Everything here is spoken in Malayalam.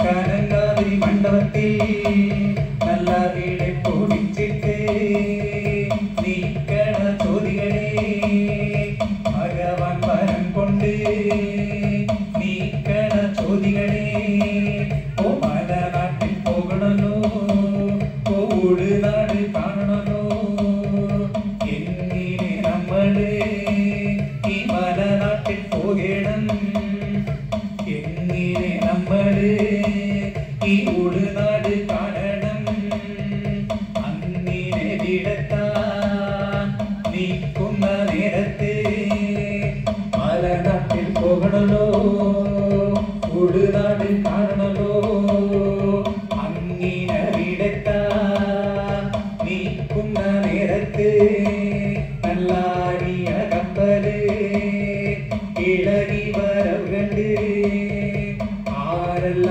കനങ്കാതിരി മണ്ഡപത്തിൽ നല്ല വീടെ പൊടിച്ചിട്ട് നീക്കണ ചോദികളെ ഭഗവാൻ വരം കൊണ്ട് നീക്കണ ചോദികളെ ഓ മലനാട്ടിൽ പോകണല്ലോ ഓട് നാട് കാണണല്ലോ എങ്ങനെ നമ്മള് ഈ മലനാട്ടിൽ പോകണം എങ്ങനെ നമ്മള് ഈ ഉൾനാട് കാണണം അങ്ങനെ വിടത്താൻ നീക്കുന്ന നേരത്ത് മലനാട്ടിൽ പോകണല്ലോ ഉൾനാട് കാണണല്ലോ അങ്ങനെ വിടത്താൻ നീക്കുന്ന നേരത്ത് നല്ലാടിയ കപ്പല് ഇളകി വരവ് കണ്ട് ആരല്ല